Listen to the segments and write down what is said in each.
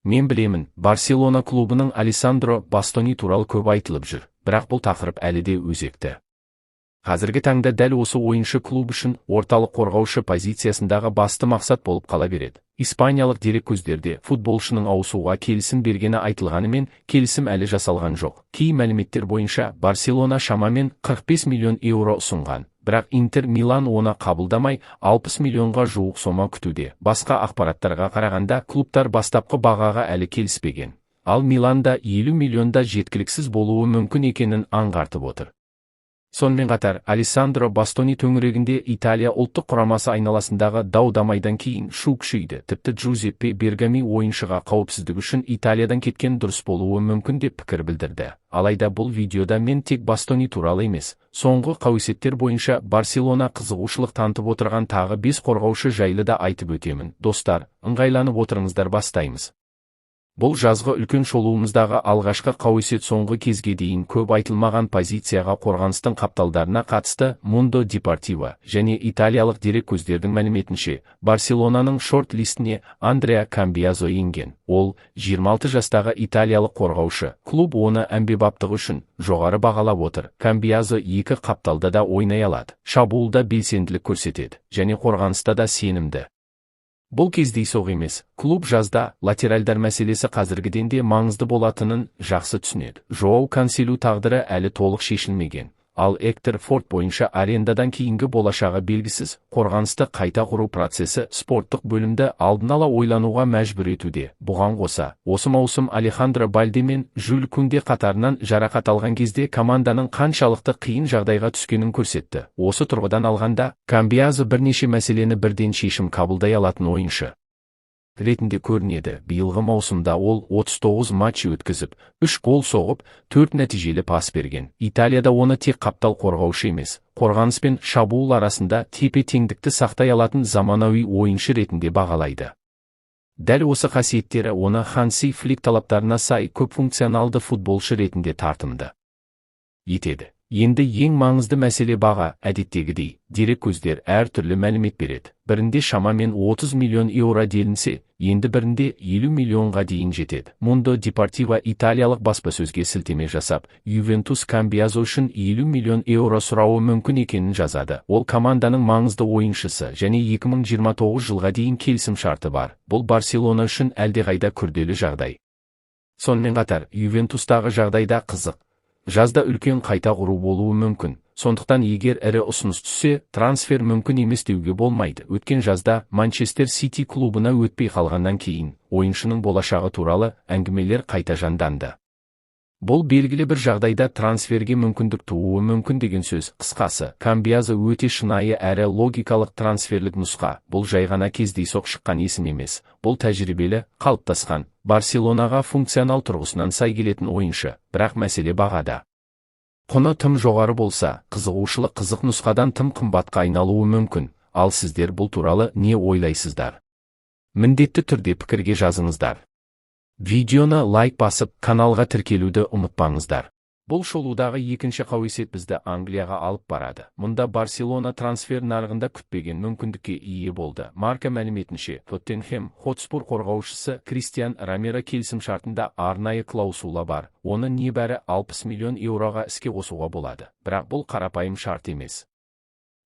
Мен білемін, Барселона клубының Алессандро Бастони туралы көп айтылып жүр, бірақ бұл тақырып әлі де өзекті. Қазіргі таңда дәл осы ойыншы клуб үшін орталық қорғаушы позициясындағы басты мақсат болып қала береді. Испаниялық дереккөздерде футболшының ауысуға келісім бергені айтылғанымен, келісім әлі жасалған жоқ. Кей мәліметтер бойынша Барселона шамамен 45 миллион еуро ұсынған, бірақ Интер Милан оны қабылдамай 60 миллионға жуық сома күтуде. Басқа ақпараттарға қарағанда, клубтар бастапқы бағаға әлі келіспеген, ал Миланда 50 миллионда жеткіліксіз болуы мүмкін екенін аңғартып отыр. Сонымен қатар, Алессандро Бастони төңірегінде Италия ұлттық құрамасы айналасындағы дау-дамайдан кейін шу күшейді. Тіпті Джузеппе Бергами ойыншыға қауіпсіздік үшін Италиядан кеткен дұрыс болуы мүмкін деп пікір білдірді. Алайда бұл видеода мен тек Бастони туралы емес, соңғы қауесеттер бойынша Барселона қызығушылық танытып отырған тағы 5 қорғаушы жайлы да айтып өтемін. Достар, ыңғайланып отырыңыздар, бастаймыз. Бұл жазғы үлкен шолуымыздағы алғашқы қауесет. Соңғы кезге дейін көп айтылмаған позицияға қорғаныстың қапталдарына қатысты Mundo Deportivo және италиялық дереккөздердің мәліметінше, Барселонаның шорт-листіне Андреа Камбиазо енген. Ол 26 жастағы италиялық қорғаушы. Клуб оны әмбебаптығы үшін жоғары бағалап отыр. Камбиазо екі қапталда да ойнай алады, шабуылда белсенділік көрсетеді және қорғаныста да сенімді. Бұл кездейсоқ емес. Клуб жазда латеральдар мәселесі қазіргіден де маңызды болатынын жақсы түсінеді. Жоау Канселу тағдыры әлі толық шешілмеген, ал Эктор Форд бойынша арендадан кейінгі болашағы белгісіз. Қорғанысты қайта құру процесі спорттық бөлімді алдын ала ойлануға мәжбүр етуде. Бұған қоса, осы маусым Алехандро Балде мен Жюль Кунде қатарынан жарақат алған кезде команданың қаншалықты қиын жағдайға түскенін көрсетті. Осы тұрғыдан алғанда, Камбиазо бірнеше мәселені бірден шешім қабылдай алатын ойыншы ретінде көрінеді. Биылғы маусымда ол 39 матч өткізіп, 3 гол соғып, 4 нәтижелі пас берген. Италияда оны тек қаптал қорғаушы емес, қорғаныс пен шабуыл арасында тепе-теңдікті сақтай алатын заманауи ойыншы ретінде бағалайды. Дәл осы қасиеттері оны Ханси Флик талаптарына сай көпфункционалды футболшы ретінде тартымды етеді. Енді ең маңызды мәселе баға. Әдеттегідей, дереккөздер әртүрлі мәлімет береді. Бірінде шамамен 30 миллион еуро делінсе, енді бірінде 50 миллионға дейін жетеді. Mundo Deportivo италиялық баспасөзге сілтеме жасап, Ювентус Камбиазо үшін 50 миллион еуро сұрауы мүмкін екенін жазады. Ол команданың маңызды ойыншысы және 2029 жылға дейін келісім шарты бар. Бұл Барселона үшін әлдеқайда күрделі жағдай. Сонымен қатар, Ювентустағы жағдайда қызық. Жазда үлкен қайта құру болуы мүмкін. Сондықтан егер ірі ұсыныс түссе, трансфер мүмкін емес деуге болмайды. Өткен жазда Манчестер Сити клубына өтпей қалғаннан кейін, ойыншының болашағы туралы әңгімелер қайта жанданды. Бұл белгілі бір жағдайда трансферге мүмкіндік тууы мүмкін деген сөз. Қысқасы, Камбиазо өте шынайы әрі логикалық трансферлік нұсқа. Бұл жай ғана кездейсоқ шыққан есім емес. Бұл тәжірибелі, қалыптасқан, Барселонаға функционал тұрғысынан сай келетін ойыншы. Бірақ мәселе бағада. Құны тым жоғары болса, қызығушылық қызық нұсқадан тым қымбатқа айналуы мүмкін. Ал сіздер бұл туралы не ойлайсыздар? Міндетті түрде пікірге жазыңыздар. Видеоны лайк басып, каналға тіркелуді ұмытпаңыздар. Бұл шолудағы екінші қауесет бізді Англияға алып барады. Мұнда Барселона трансфер нарығында күтпеген мүмкіндікке ие болды. Марка мәліметінше, Тоттенхэм Хотспур қорғаушысы Кристиан Ромеро келісім шартында арнайы клаусула бар. Оны небәрі 60 миллион еуроға іске қосуға болады. Бірақ бұл қарапайым шарт емес.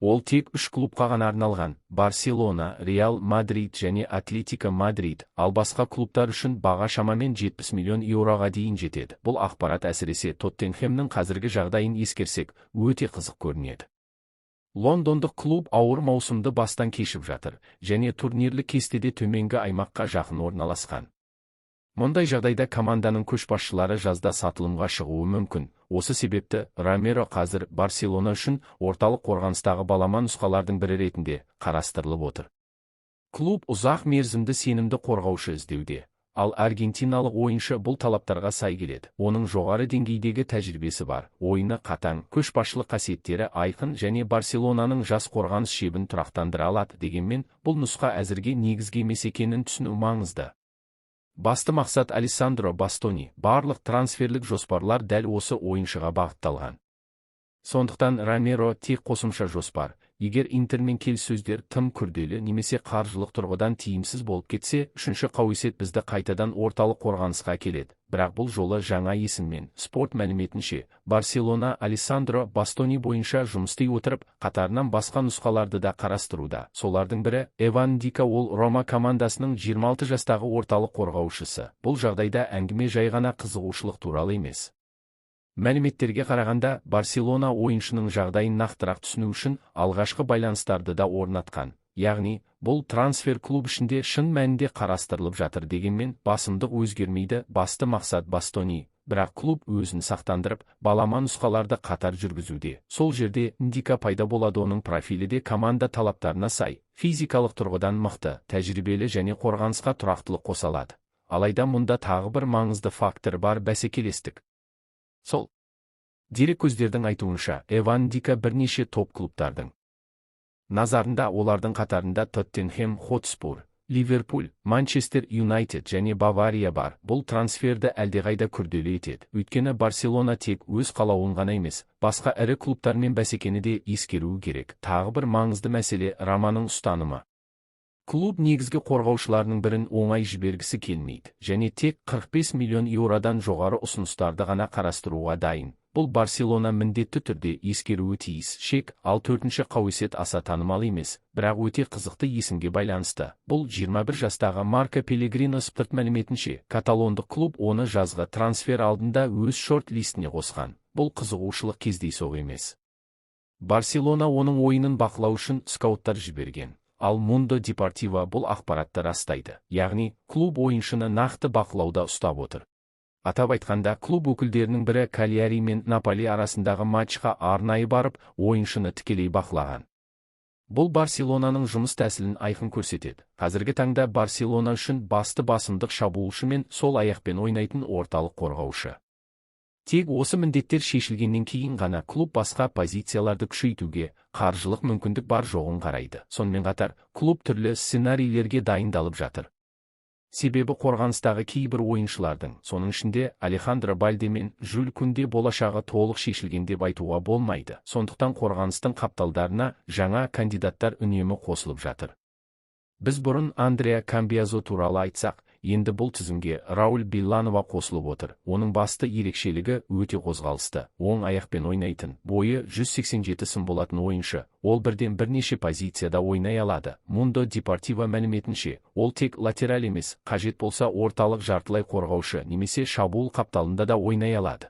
Ол тек 3 клубқа ғана арналған: Барселона, Реал Мадрид және Атлетико Мадрид, ал басқа клубтар үшін баға шамамен 70 миллион еуроға дейін жетеді. Бұл ақпарат әсіресе Тоттенхэмнің қазіргі жағдайын ескерсек, өте қызық көрінеді. Лондондық клуб ауыр маусымды бастан кешіп жатыр және турнирлік кестеде төменгі аймаққа жақын орналасқан. Мұндай жағдайда команданың көшбасшылары жазда сатылымға шығуы мүмкін. Осы себепті Ромеро қазір Барселона үшін орталық қорғаныстағы балама нұсқалардың бірі ретінде қарастырылып отыр. Клуб ұзақ мерзімді сенімді қорғаушы іздеуде, ал аргентиналық ойыншы бұл талаптарға сай келеді. Оның жоғары деңгейдегі тәжірибесі бар, ойыны қатаң, көшбасшылық қасиеттері айқын және Барселонаның жас қорғаныс шебін тұрақтандыра алады. Дегенмен, бұл нұсқа әзірге негізгі емес екенін түсіну маңызды. Басты мақсат Алессандро Бастони. Барлық трансферлік жоспарлар дәл осы ойыншыға бағытталған. Сондықтан Ромеро тек қосымша жоспар, Егер Интермен келіссөздер тым күрделі немесе қаржылық тұрғыдан тиімсіз болып кетсе, үшінші қауесет бізді қайтадан орталық қорғанысқа келеді. Бірақ бұл жолы жаңа есіммен. Спорт мәліметінше, Барселона Алессандро Бастони бойынша жұмыс істей отырып, қатарынан басқа нұсқаларды да қарастыруда. Солардың бірі Эван Дика, ол Рома командасының 26 жастағы орталық қорғаушысы. Бұл жағдайда әңгіме жай ғана қызығушылық туралы емес. Мәліметтерге қарағанда, Барселона ойыншының жағдайын нақтырақ түсіну үшін алғашқы байланыстарды да орнатқан. Яғни, бұл трансфер клуб ішінде шын мәнінде қарастырылып жатыр дегенмен, басымдық өзгермейді. Басты мақсат Бастони, бірақ клуб өзін сақтандырып, балама нұсқаларды қатар жүргізуде. Сол жерде Дика пайда болады. Оның профилі де команда талаптарына сай, физикалық тұрғыдан мықты, тәжірибелі және қорғанысқа тұрақтылық қосалады. Алайда мұнда тағы бір маңызды фактор бар: бәсекелестік. Сол дереккөздердің айтуынша, Эван Дика бірнеше топ клубтардың назарында, олардың қатарында Тоттенхэм Хотспур, Ливерпуль, Манчестер Юнайтед және Бавария бар. Бұл трансферді әлдеқайда күрделі етеді. Өйткені Барселона тек өз қалауын ғана емес, басқа ірі клубтармен бәсекені де ескеруі керек. Тағы бір маңызды мәселе — Романың ұстанымы. Клуб негізгі қорғаушыларының бірін оңай жібергісі келмейді және тек 45 миллион еуродан жоғары ұсыныстарды ғана қарастыруға дайын. Бұл Барселона міндетті түрде ескеруі тиіс. Шек, ал төртінші қауесет аса танымал емес, бірақ өте қызықты есімге байланысты. Бұл 21 жастағы Марко Пелегрино. Спорт мәліметінше, каталондық клуб оны жазғы трансфер алдында өз шорт-листіне қосқан. Бұл қызығушылық кездейсоқ емес. Барселона оның ойынын бақылау үшін скауттар жіберген. Ал Mundo Deportivo бұл ақпаратты растайды. Яғни, клуб ойыншыны нақты бақылауда ұстап отыр. Атап айтқанда, клуб өкілдерінің бірі Кальяри мен Наполи арасындағы матчқа арнайы барып, ойыншыны тікелей бақылаған. Бұл Барселонаның жұмыс тәсілін айқын көрсетеді. Қазіргі таңда Барселона үшін басты басымдық шабуылшы мен сол аяқпен ойнайтын орталық қорғаушы. Тек осы міндеттер шешілгеннен кейін ғана клуб басқа позицияларды күшейтуге қаржылық мүмкіндік бар жоғын қарайды. Сонымен қатар, клуб түрлі сценарийлерге дайындалып жатыр. Себебі қорғаныстағы кейбір ойыншылардың, соның ішінде Алехандро Балде мен Жюль Кунде, болашағы толық шешілген деп айтуға болмайды. Сондықтан қорғаныстың қапталдарына жаңа кандидаттар үнемі қосылып жатыр. Біз бұрын Андреа Камбиазо туралы айтсақ, енді бұл тізімге Рауль Вилланова қосылып отыр. Оның басты ерекшелігі өте қозғалысты, оң аяқпен ойнайтын, бойы 187 см болатын ойыншы. Ол бірден бірнеше позицияда ойнай алады. Mundo Deportivo мәліметінше, ол тек латераль емес, қажет болса орталық жартылай қорғаушы немесе шабуыл қапталында да ойнай алады.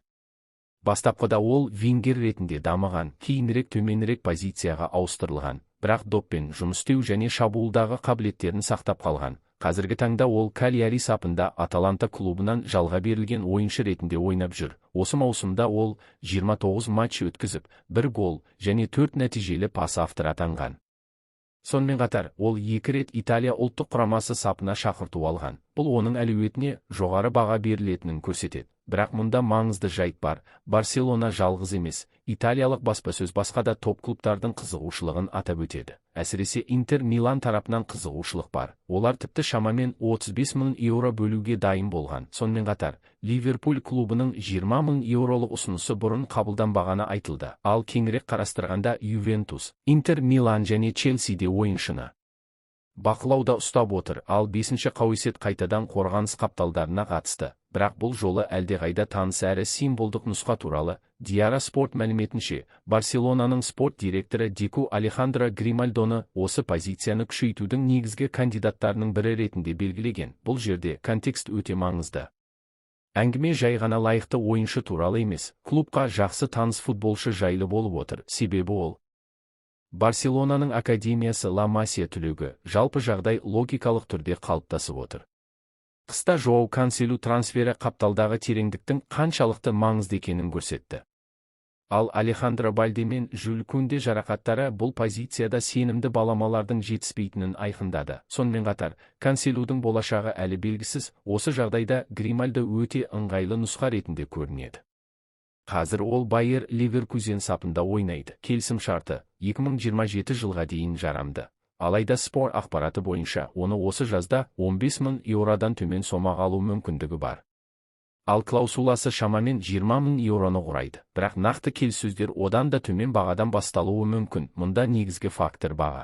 Бастапқыда ол вингер ретінде дамыған, кейінірек төменірек позицияға ауыстырылған, бірақ доппен жұмыс істеу және шабуылдағы қабілеттерін сақтап қалған. Қазіргі таңда ол Кальяри сапында Аталанта клубынан жалға берілген ойыншы ретінде ойнап жүр. Осы маусымда ол 29 матч өткізіп, 1 гол және 4 нәтижелі пас авторы атанған. Сонымен қатар, ол 2 рет Италия ұлттық құрамасы сапына шақырту алған. Бұл оның әлеуетіне жоғары баға берілетінін көрсетеді. Бірақ мұнда маңызды жайт бар: Барселона жалғыз емес, италиялық баспасөз басқа да топ клубтардың қызығушылығын атап өтеді. Әсіресе Интер Милан тарапынан қызығушылық бар. Олар тіпті шамамен 35 мың еуро бөлуге дайын болған. Сонымен қатар, Ливерпуль клубының 20 мың еуролық ұсынысы бұрын қабылданбағаны айтылды. Ал кеңірек қарастырғанда Ювентус, Интер Милан және Челси де ойыншыны бақылауда ұстап отыр. Ал 5-ші қауесет қайтадан қорғаныс қапталдарына қатысты. Бірақ бұл жолы әлдеқайда таныс әрі символдық нұсқа туралы. Диара Спорт мәліметінше, Барселонаның спорт директоры Дику Алехандро Гримальдоны осы позицияны күшейтудің негізгі кандидаттарының бірі ретінде белгілеген. Бұл жерде контекст өте маңызды. Әңгіме жай ғана лайықты ойыншы туралы емес, клубқа жақсы таныс футболшы жайлы болып отыр. Себебі ол Барселонаның академиясы Ла Масия түлегі, жалпы жағдай логикалық түрде қалыптасып отыр. Қыста Жоау Канселу трансфері қапталдағы тереңдіктің қаншалықты маңызды екенін көрсетті. Ал Алехандро Балде мен Жюль Кунде жарақаттары бұл позицияда сенімді баламалардың жетіспейтінін айқындады. Сонымен қатар, Канселудің болашағы әлі белгісіз. Осы жағдайда Гримальдо өте ыңғайлы нұсқа ретінде көрінеді. Қазір ол Байер Ливеркузен сапында ойнайды. Келісім шарты 2027 жылға дейін жарамды. Алайда спорт ақпараты бойынша, оны осы жазда 15 мың еуродан төмен сомаға алу мүмкіндігі бар. Ал клаусуласы шамамен 20 000 евроны құрайды. Бірақ нақты келіссөздер одан да төмен бағадан басталуы мүмкін. Мұнда негізгі фактор баға.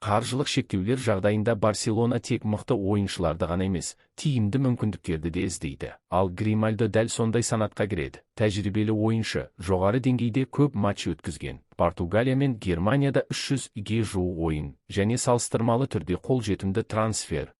Қаржылық шектеулер жағдайында Барселона тек мықты ойыншыларды ғана емес, тиімді мүмкіндіктерді де іздейді. Ал Гримальдо дәл сондай санатқа кіреді. Тәжірибелі ойыншы, жоғары деңгейде көп матч өткізген. Португалия мен Германияда 300-ге жуық ойын және салыстырмалы түрде қолжетімді трансфер